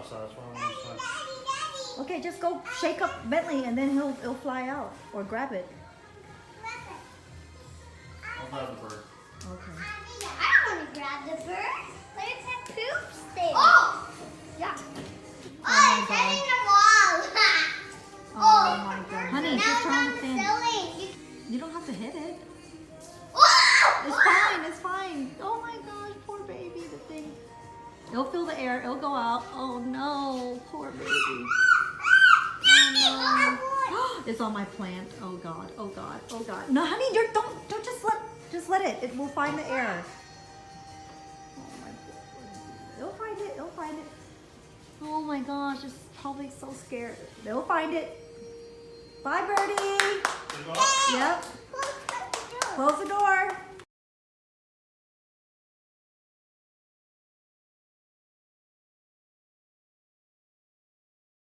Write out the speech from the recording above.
so that's why I'm just Okay, just go shake up Bentley and then he'll fly out. Or grab it. I'll grab the bird. Okay. I don't want to grab the bird. But it's a poop stick. Oh! Yeah. Oh, it's hitting the wall. Oh my god. Honey, now just turn the it's fan. silly. You don't have to hit it. Oh! It's fine, it's fine. Oh my gosh, poor baby, the thing. It'll feel the air, it'll go out. Oh no, poor baby. Oh no. It's on my plant. Oh god, oh god, oh god. No, honey, don't just let it. It will find the air. Oh my god. It'll find it, it'll find it. Oh my gosh, it's probably so scared. They'll find it. Bye, birdie. Yep. Close the door.